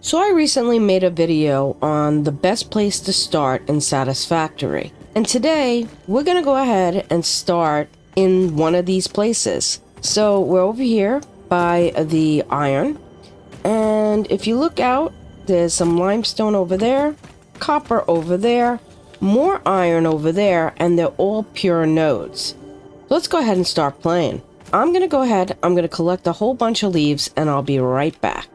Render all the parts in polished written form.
So I recently made a video on the best place to start in Satisfactory. And today we're going to go ahead and start in one of these places. So we're over here by the iron. And if you look out, there's some limestone over there, copper over there, more iron over there, and they're all pure nodes. Let's go ahead and start playing. I'm going to collect a whole bunch of leaves and I'll be right back.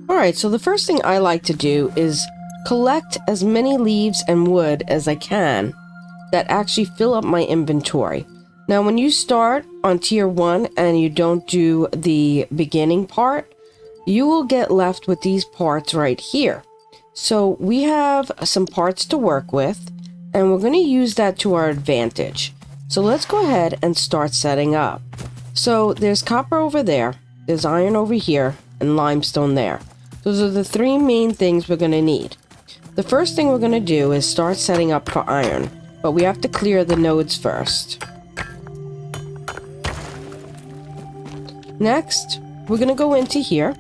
Alright, so the first thing I like to do is collect as many leaves and wood as I can that actually fill up my inventory. Now when you start on tier 1 and you don't do the beginning part, you will get left with these parts right here. So we have some parts to work with and we're going to use that to our advantage. So let's go ahead and start setting up. So there's copper over there, there's iron over here, and limestone there. Those are the three main things we're going to need. The first thing we're going to do is start setting up for iron, but we have to clear the nodes first. Next, we're going to go into here.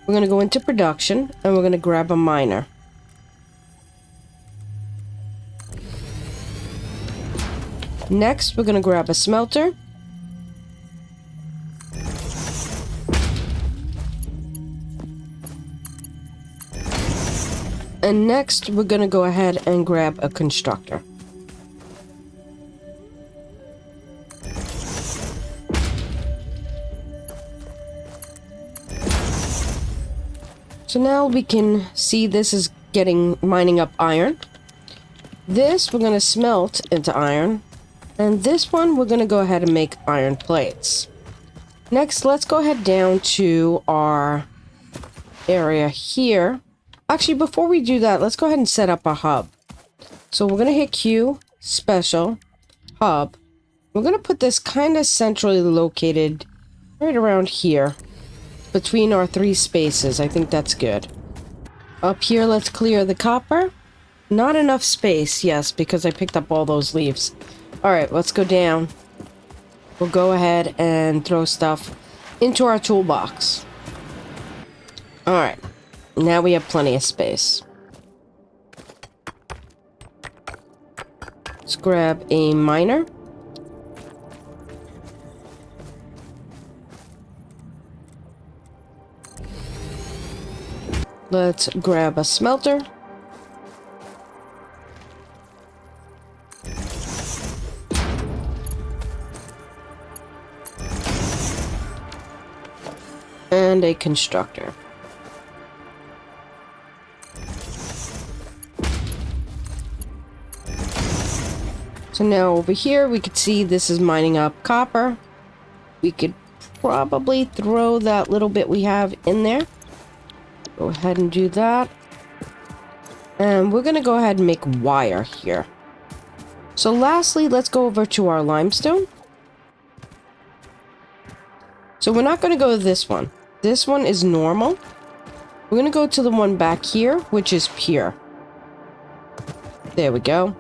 We're going to go into production, and we're going to grab a miner. Next, we're going to grab a smelter. And next, we're going to go ahead and grab a constructor. So now we can see this is mining up iron. This we're going to smelt into iron. And this one we're going to go ahead and make iron plates. Next, let's go ahead down to our area here. Actually, before we do that, let's go ahead and set up a hub. So we're going to hit Q, special, hub. We're going to put this kind of centrally located right around here between our three spaces. I think that's good. Up here, let's clear the copper. Not enough space, yes, because I picked up all those leaves. All right, let's go down. We'll go ahead and throw stuff into our toolbox. All right. Now we have plenty of space. Let's grab a miner. Let's grab a smelter. And a constructor. So now over here, we could see this is mining up copper. We could probably throw that little bit we have in there. Go ahead and do that. And we're going to go ahead and make wire here. So lastly, let's go over to our limestone. So we're not going to go to this one. This one is normal. We're going to go to the one back here, which is pure. There we go.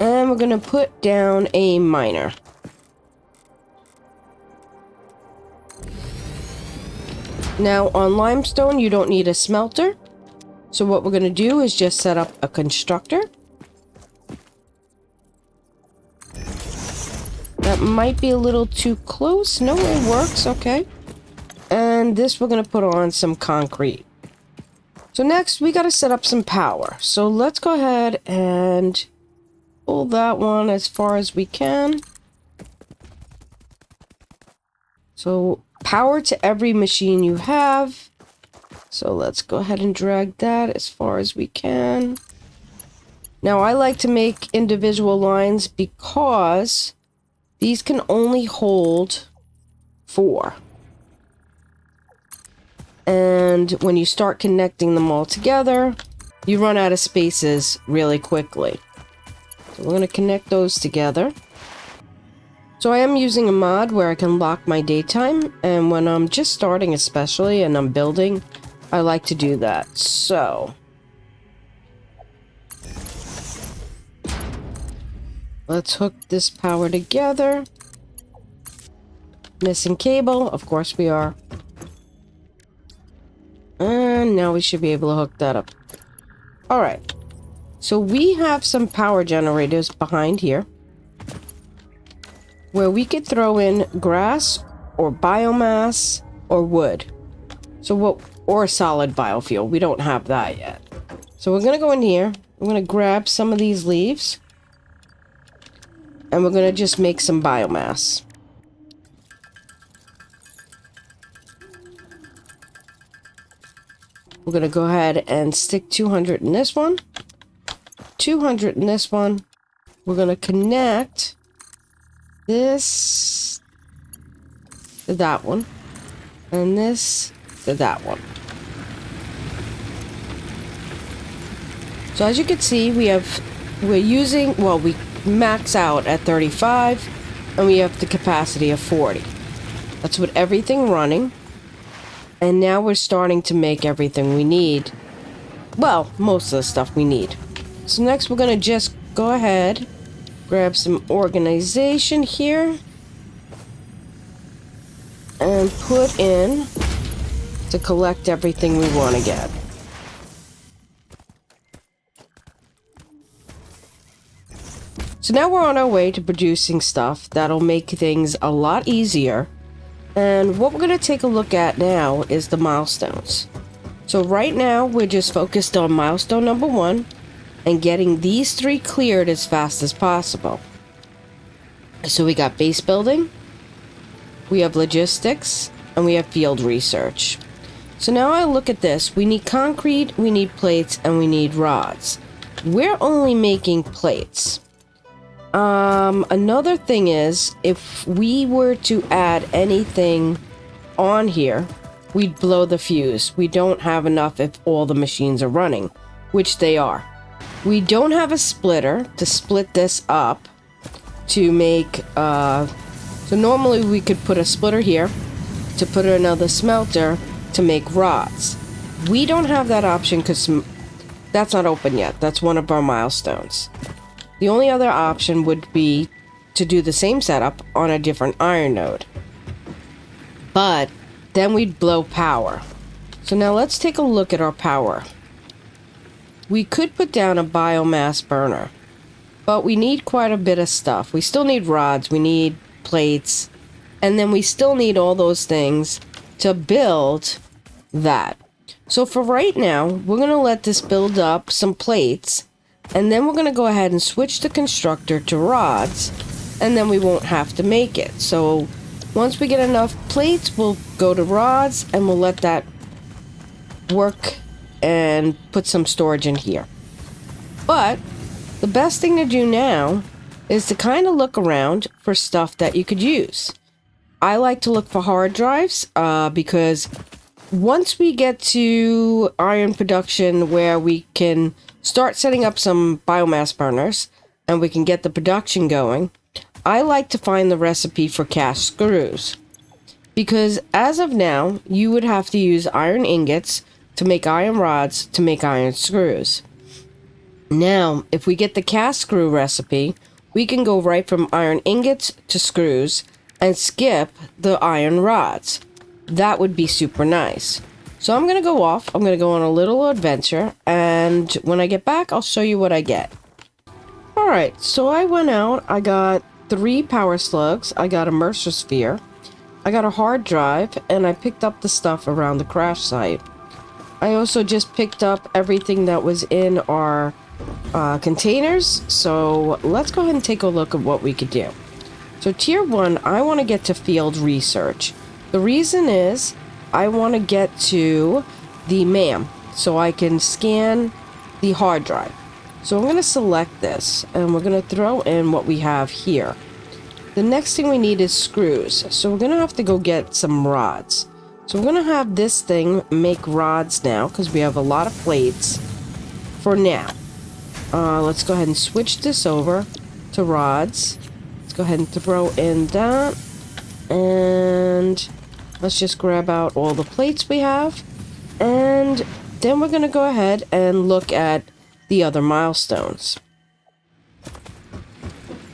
And we're going to put down a miner. Now on limestone, you don't need a smelter. So what we're going to do is just set up a constructor. That might be a little too close. No, it works. Okay. And this we're going to put on some concrete. So next, we got to set up some power. So let's go ahead and pull that one as far as we can. So power to every machine you have. So let's go ahead and drag that as far as we can. Now I like to make individual lines because these can only hold 4. And when you start connecting them all together, you run out of spaces really quickly. So we're going to connect those together. So I am using a mod where I can lock my daytime, and when I'm just starting especially and I'm building, I like to do that. So let's hook this power together. Missing cable, of course we are. And and now we should be able to hook that up. All right. So we have some power generators behind here where we could throw in grass or biomass or wood. Or solid biofuel. We don't have that yet. So we're going to go in here. I'm going to grab some of these leaves. And we're going to just make some biomass. We're going to go ahead and stick 200 in this one. 200 in this one. We're going to connect this to that one. And this to that one. So as you can see, we're using, well, we max out at 35 and we have the capacity of 40. That's with everything running. And now we're starting to make everything we need. Well, most of the stuff we need. So next we're going to just go ahead, grab some organization here and put in to collect everything we want to get. So now we're on our way to producing stuff that'll make things a lot easier. And what we're going to take a look at now is the milestones. So right now we're just focused on milestone number 1 and getting these 3 cleared as fast as possible. So we got base building, we have logistics, and we have field research. So now I look at this. We need concrete, we need plates, and we need rods. We're only making plates. Another thing is, if we were to add anything on here, we'd blow the fuse. We don't have enough if all the machines are running, which they are. We don't have a splitter to split this up to make, so normally we could put a splitter here to put another smelter to make rods. We don't have that option because that's not open yet. That's one of our milestones. The only other option would be to do the same setup on a different iron node. But then we'd blow power. So now let's take a look at our power. We could put down a biomass burner, but we need quite a bit of stuff. We still need rods, we need plates, and then we still need all those things to build that. So for right now, we're going to let this build up some plates. And then we're going to go ahead and switch the constructor to rods, and then we won't have to make it. So once we get enough plates, we'll go to rods, and we'll let that work and put some storage in here. But the best thing to do now is to kind of look around for stuff that you could use. I like to look for hard drives because once we get to iron production where we can start setting up some biomass burners and we can get the production going, I like to find the recipe for cast screws. Because as of now, you would have to use iron ingots to make iron rods to make iron screws. Now, if we get the cast screw recipe, we can go right from iron ingots to screws and skip the iron rods. That would be super nice. So I'm going to go off. I'm going to go on a little adventure. And when I get back, I'll show you what I get. Alright, so I went out. I got 3 power slugs. I got a Mercer sphere. I got a hard drive. And I picked up the stuff around the crash site. I also just picked up everything that was in our containers. So let's go ahead and take a look at what we could do. So tier 1, I want to get to field research. The reason is I want to get to the MAM so I can scan the hard drive. So I'm going to select this and we're going to throw in what we have here. The next thing we need is screws. So we're going to have to go get some rods. So we're going to have this thing make rods now because we have a lot of plates for now. Let's go ahead and switch this over to rods. Let's go ahead and throw in that. And let's just grab out all the plates we have. And then we're going to go ahead and look at the other milestones.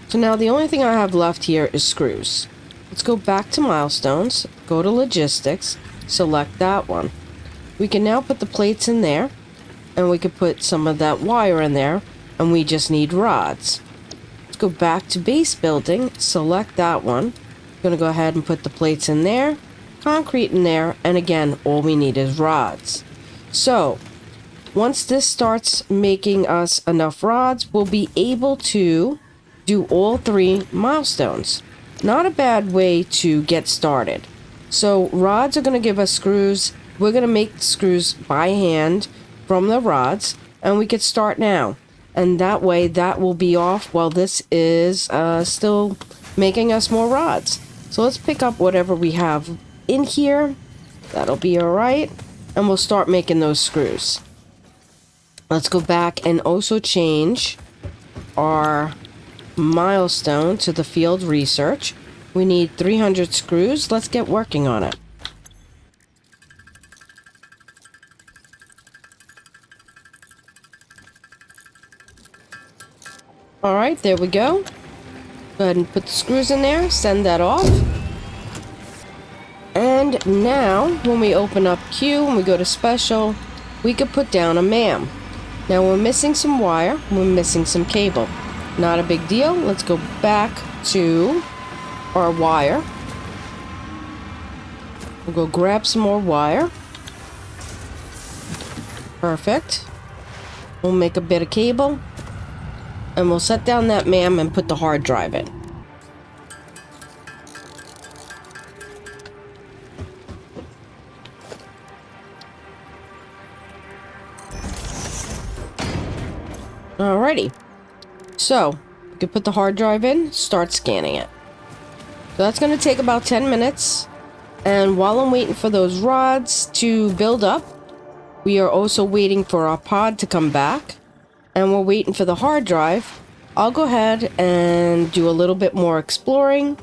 So now the only thing I have left here is screws. Let's go back to milestones, go to logistics, select that one. We can now put the plates in there, and we could put some of that wire in there, and we just need rods. Let's go back to base building, select that one. I'm gonna go ahead and put the plates in there, concrete in there, and again, all we need is rods. So, once this starts making us enough rods, we'll be able to do all 3 milestones. Not a bad way to get started. So, rods are gonna give us screws. We're going to make the screws by hand from the rods, and we could start now. And that way, that will be off while this is still making us more rods. So let's pick up whatever we have in here. That'll be alright. And we'll start making those screws. Let's go back and also change our milestone to the field research. We need 300 screws. Let's get working on it. Alright, there we go. Go ahead and put the screws in there, send that off. And now, when we open up Q and we go to special, we could put down a MAM. Now we're missing some wire, we're missing some cable. Not a big deal. Let's go back to our wire. We'll go grab some more wire. Perfect. We'll make a bit of cable. And we'll set down that MAM and put the hard drive in. Alrighty. So, we can put the hard drive in, start scanning it. So that's going to take about 10 minutes. And while I'm waiting for those rods to build up, we are also waiting for our pod to come back. And we're waiting for the hard drive. I'll go ahead and do a little bit more exploring,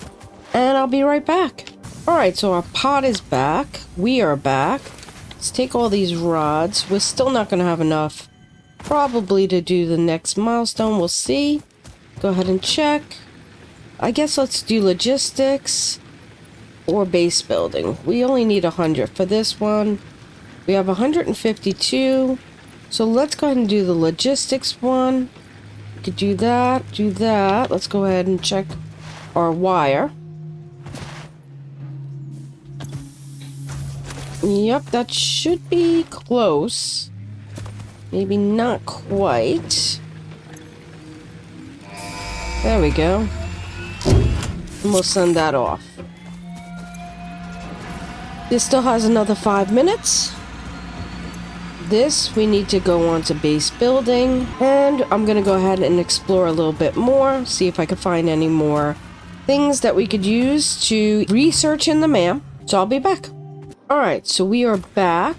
and I'll be right back. Alright, so our pod is back. We are back. Let's take all these rods. We're still not going to have enough probably to do the next milestone. We'll see. Go ahead and check. I guess let's do logistics or base building. We only need 100 for this one. We have 152. So let's go ahead and do the logistics one. We could do that, do that. Let's go ahead and check our wire. Yep, that should be close. Maybe not quite. There we go. And we'll send that off. This still has another 5 minutes. This, we need to go on to base building, and I'm gonna go ahead and explore a little bit more, see if I can find any more things that we could use to research in the MAM. So I'll be back. Alright, so we are back.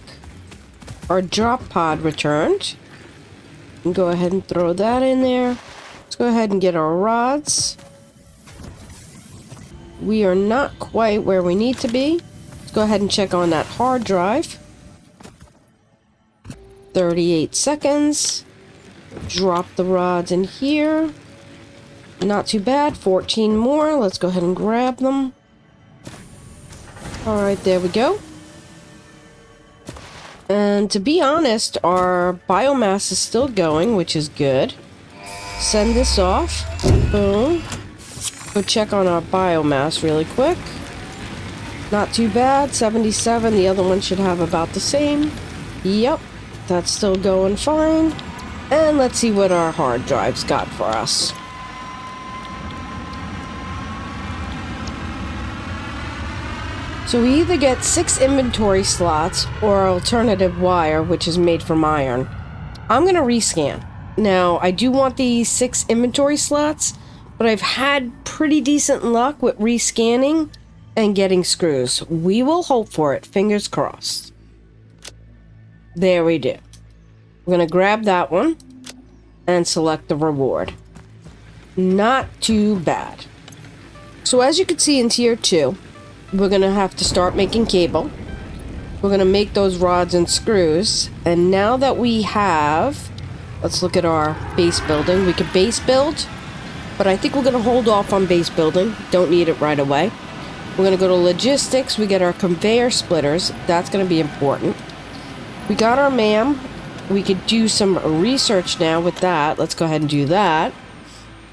Our drop pod returned. And go ahead and throw that in there. Let's go ahead and get our rods. We are not quite where we need to be. Let's go ahead and check on that hard drive. 38 seconds. Drop the rods in here. Not too bad. 14 more. Let's go ahead and grab them. Alright, there we go. And to be honest, our biomass is still going, which is good. Send this off. Boom. Go check on our biomass really quick. Not too bad. 77. The other one should have about the same. Yep. That's still going fine. And let's see what our hard drive's got for us. So we either get 6 inventory slots or alternative wire, which is made from iron. I'm going to rescan. Now, I do want these 6 inventory slots, but I've had pretty decent luck with rescanning and getting screws. We will hope for it. Fingers crossed. There we do. We're going to grab that one and select the reward. Not too bad. So as you can see in tier 2, we're going to have to start making cable. We're going to make those rods and screws. And now that we have... Let's look at our base building. We could base build, but I think we're going to hold off on base building. Don't need it right away. We're going to go to logistics. We get our conveyor splitters. That's going to be important. We got our ma'am. We could do some research now with that. Let's go ahead and do that.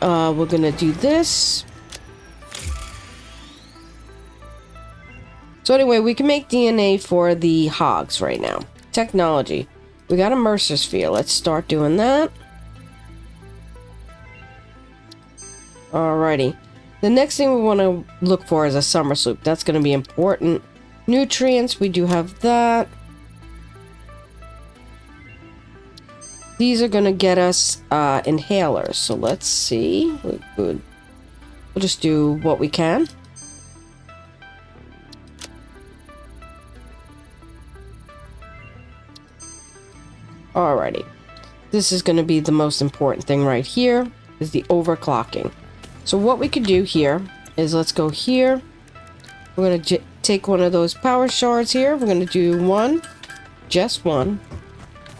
We're gonna do this. So anyway, we can make DNA for the hogs right now. Technology. We got a Mercer sphere. Let's start doing that. Alrighty. The next thing we want to look for is a summer sloop. That's going to be important. Nutrients, we do have that. These are going to get us inhalers. So let's see. We'll just do what we can. Alrighty. This is going to be the most important thing right here, is the overclocking. So what we could do here is, let's go here. We're going to take one of those power shards here. We're going to do one, just one.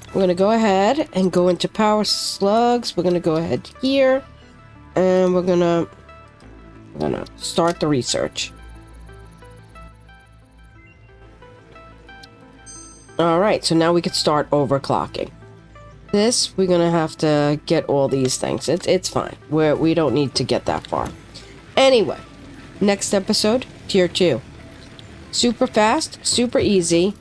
We're going to go ahead and go into power slugs. We're going to go ahead here, and we're going to start the research. Alright, so now we can start overclocking. This, we're gonna have to get all these things. It's fine. We don't need to get that far. Anyway, next episode, Tier 2. Super fast, super easy,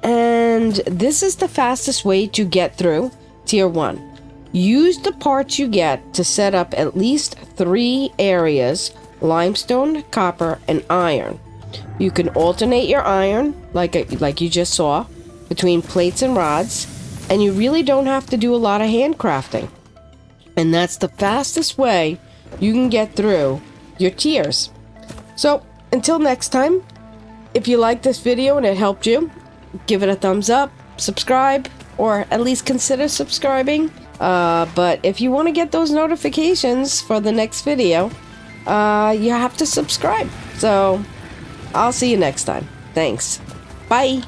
and this is the fastest way to get through Tier 1. Use the parts you get to set up at least 3 areas: limestone, copper, and iron. You can alternate your iron, like you just saw, between plates and rods. And you really don't have to do a lot of handcrafting. And that's the fastest way you can get through your tiers. So, until next time, if you liked this video and it helped you, give it a thumbs up, subscribe, or at least consider subscribing. But if you want to get those notifications for the next video, you have to subscribe. So, I'll see you next time. Thanks. Bye.